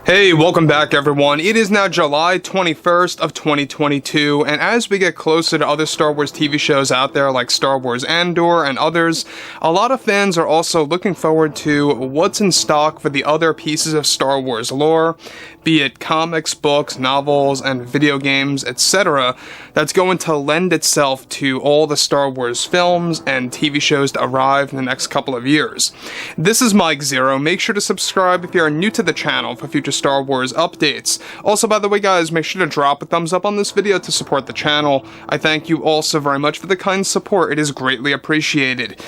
Hey, welcome back everyone. It is now July 21st of 2022, and as we get closer to other Star Wars TV shows out there like Star Wars Andor and others, a lot of fans are also looking forward to what's in stock for the other pieces of Star Wars lore, be it comics, books, novels, and video games, etc., that's going to lend itself to all the Star Wars films and TV shows to arrive in the next couple of years. This is Mike Zero. Make sure to subscribe if you are new to the channel for future Star Wars updates. Also, by the way guys, make sure to drop a thumbs up on this video to support the channel. I thank you all so very much for the kind support. It is greatly appreciated.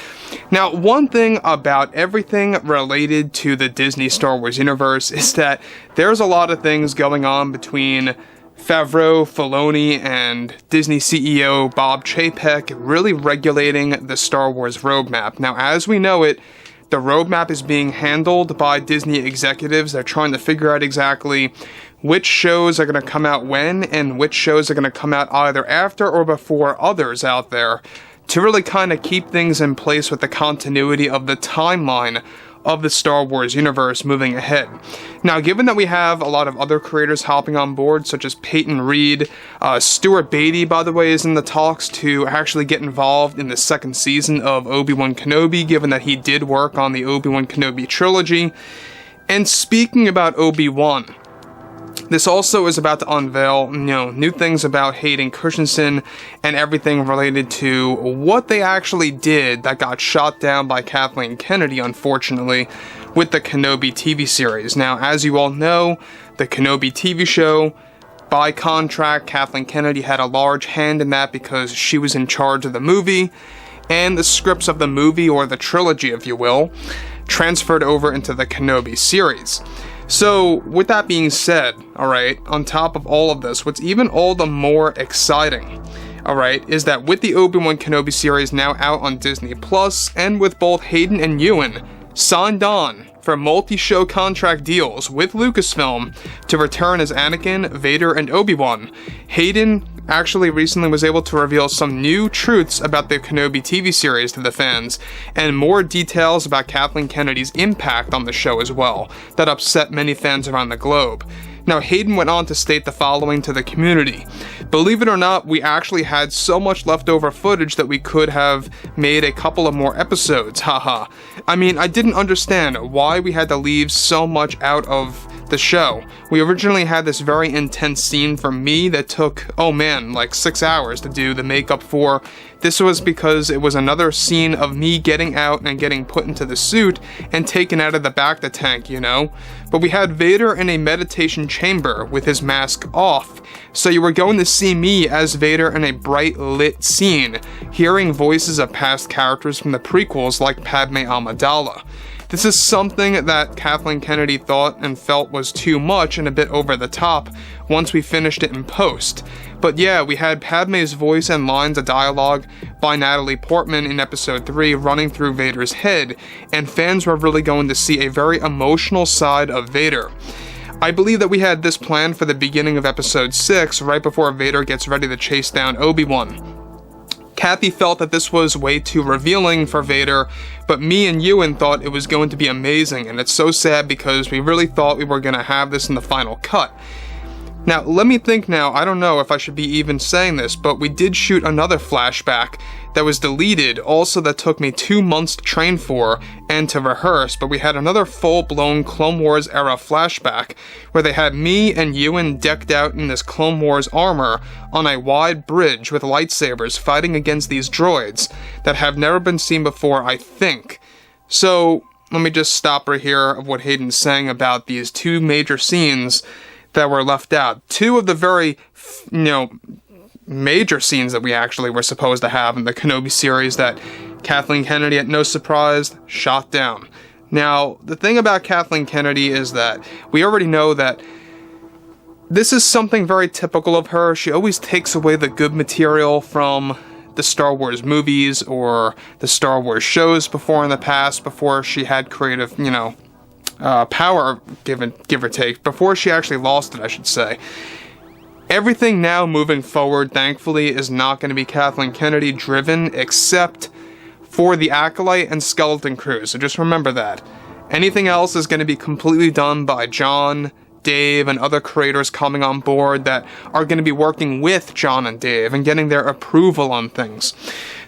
Now, one thing about everything related to the Disney Star Wars universe is that there's a lot of things going on between FAVREAU, Filoni, and Disney CEO Bob Chapek really regulating the Star Wars roadmap. Now, as we know it, the roadmap is being handled by Disney executives. They're trying to figure out exactly which shows are going to come out when, and which shows are going to come out either after or before others out there, to really kind of keep things in place with the continuity of the timeline of the Star Wars universe moving ahead. Now, given that we have a lot of other creators hopping on board, such as Peyton Reed, Stuart Beatty, by the way, is in the talks to actually get involved in the second season of Obi-Wan Kenobi, given that he did work on the Obi-Wan Kenobi trilogy. And speaking about Obi-Wan, this also is about to unveil, new things about Hayden Christensen and everything related to what they actually did that got shot down by Kathleen Kennedy, unfortunately, with the Kenobi TV series. Now, as you all know, the Kenobi TV show, by contract, Kathleen Kennedy had a large hand in that because she was in charge of the movie, and the scripts of the movie, or the trilogy if you will, transferred over into the Kenobi series. So, with that being said, alright, on top of all of this, what's even all the more exciting, alright, is that with the Obi-Wan Kenobi series now out on Disney Plus, and with both Hayden and Ewan signed on for multi-show contract deals with Lucasfilm to return as Anakin, Vader, and Obi-Wan, Hayden actually recently was able to reveal some new truths about the Kenobi TV series to the fans, and more details about Kathleen Kennedy's impact on the show as well, that upset many fans around the globe. Now, Hayden went on to state the following to the community: "Believe it or not, we actually had so much leftover footage that we could have made a couple of more episodes, haha. I mean, I didn't understand why we had to leave so much out of the show. We originally had this very intense scene for me that took, oh man, like 6 hours to do the makeup for. This was because it was another scene of me getting out and getting put into the suit and taken out of the bacta tank, But we had Vader in a meditation chamber with his mask off, so you were going to see me as Vader in a bright lit scene, hearing voices of past characters from the prequels like Padme Amidala. This is something that Kathleen Kennedy thought and felt was too much and a bit over the top once we finished it in post. But yeah, we had Padme's voice and lines of dialogue by Natalie Portman in episode 3 running through Vader's head, and fans were really going to see a very emotional side of Vader. I believe that we had this planned for the beginning of episode 6, right before Vader gets ready to chase down Obi-Wan. Kathy felt that this was way too revealing for Vader, but me and Ewan thought it was going to be amazing, and it's so sad because we really thought we were going to have this in the final cut. Now, let me think now, I don't know if I should be even saying this, but we did shoot another flashback that was deleted, also that took me 2 months to train for and to rehearse, but we had another full-blown Clone Wars era flashback where they had me and Ewan decked out in this Clone Wars armor on a wide bridge with lightsabers fighting against these droids that have never been seen before, I think. So, let me just stop right here of what Hayden's saying about these two major scenes that were left out. Two of the very, major scenes that we actually were supposed to have in the Kenobi series that Kathleen Kennedy, at no surprise, shot down. Now, the thing about Kathleen Kennedy is that we already know that this is something very typical of her. She always takes away the good material from the Star Wars movies or the Star Wars shows before in the past, before she had creative, power, give or take, before she actually lost it, I should say. Everything now moving forward, thankfully, is not going to be Kathleen Kennedy driven, except for the Acolyte and Skeleton Crew, so just remember that. Anything else is going to be completely done by John, Dave and other creators coming on board that are going to be working with Jon and Dave and getting their approval on things.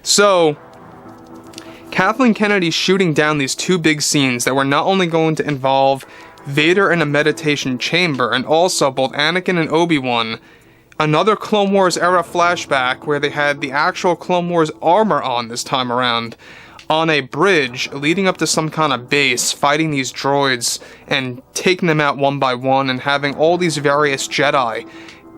So Kathleen Kennedy shooting down these two big scenes that were not only going to involve Vader in a meditation chamber, and also both Anakin and Obi-Wan, another Clone Wars era flashback where they had the actual Clone Wars armor on this time around, on a bridge leading up to some kind of base, fighting these droids and taking them out one by one, and having all these various Jedi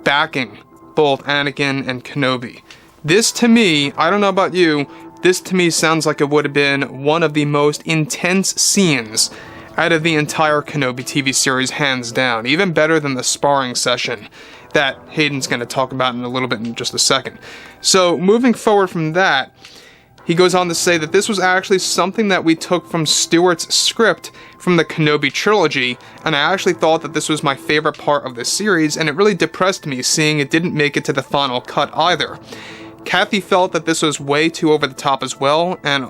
backing both Anakin and Kenobi. This to me, I don't know about you, this to me sounds like it would have been one of the most intense scenes out of the entire Kenobi TV series, hands down. Even better than the sparring session that Hayden's going to talk about in a little bit in just a second. So moving forward from that, he goes on to say that this was actually something that we took from Stewart's script from the Kenobi trilogy, and I actually thought that this was my favorite part of the series, and it really depressed me seeing it didn't make it to the final cut either. Kathy felt that this was way too over the top as well, and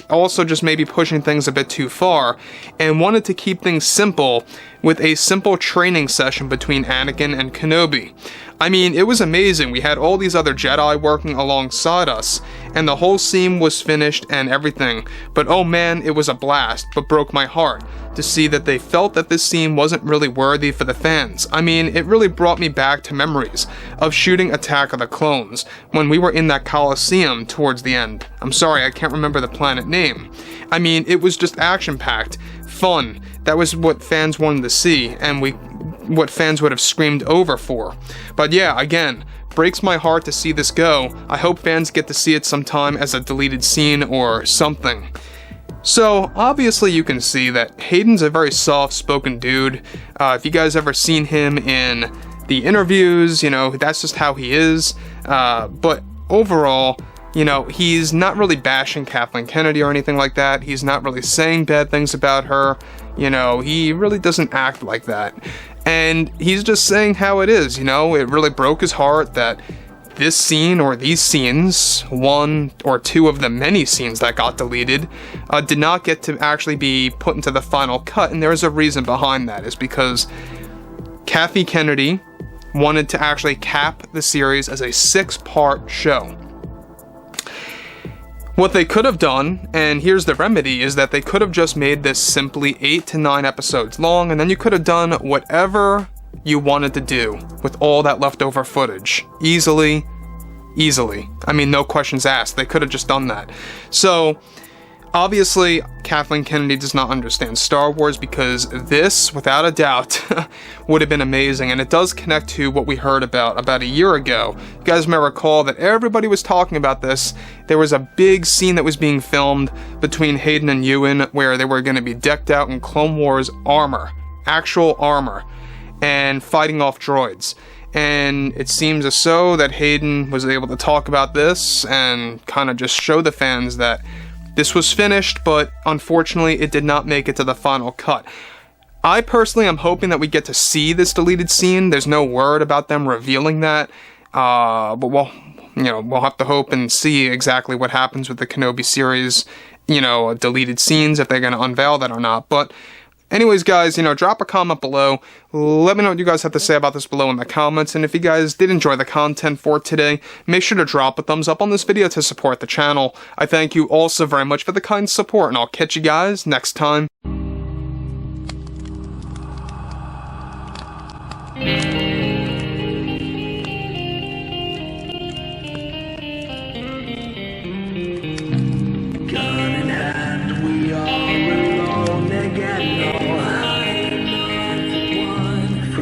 also just maybe pushing things a bit too far, and wanted to keep things simple with a simple training session between Anakin and Kenobi. I mean, it was amazing. We had all these other Jedi working alongside us, and the whole scene was finished and everything, but oh man, it was a blast, but broke my heart to see that they felt that this scene wasn't really worthy for the fans. I mean, it really brought me back to memories of shooting Attack of the Clones, when we were in that Coliseum towards the end. I'm sorry, I can't remember the planet name. I mean, it was just action-packed, fun. That was what fans wanted to see, and what fans would have screamed over for. But yeah, again, breaks my heart to see this go. I hope fans get to see it sometime as a deleted scene or something. So, obviously you can see that Hayden's a very soft-spoken dude. If you guys ever seen him in the interviews, you know, that's just how he is. But overall, you know, he's not really bashing Kathleen Kennedy or anything like that. He's not really saying bad things about her. You know, he really doesn't act like that. And he's just saying how it is, you know. It really broke his heart that this scene, or these scenes, one or two of the many scenes that got deleted, did not get to actually be put into the final cut, and there's a reason behind that. Is because Kathy Kennedy wanted to actually cap the series as a 6-part show. What they could have done, and here's the remedy, is that they could have just made this simply 8 to 9 episodes long, and then you could have done whatever you wanted to do with all that leftover footage. Easily. I mean, no questions asked. They could have just done that. So, obviously, Kathleen Kennedy does not understand Star Wars, because this, without a doubt, would have been amazing. And it does connect to what we heard about a year ago. You guys may recall that everybody was talking about this. There was a big scene that was being filmed between Hayden and Ewan where they were going to be decked out in Clone Wars armor. Actual armor. And fighting off droids. And it seems as so that Hayden was able to talk about this and kind of just show the fans that this was finished, but unfortunately it did not make it to the final cut. I personally am hoping that we get to see this deleted scene. There's no word about them revealing that, but we'll have to hope and see exactly what happens with the Kenobi series, deleted scenes, if they're going to unveil that or not. But anyways, guys, drop a comment below. Let me know what you guys have to say about this below in the comments. And if you guys did enjoy the content for today, make sure to drop a thumbs up on this video to support the channel. I thank you all so very much for the kind support, and I'll catch you guys next time.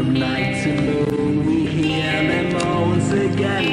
Night to moon, we hear them moans again.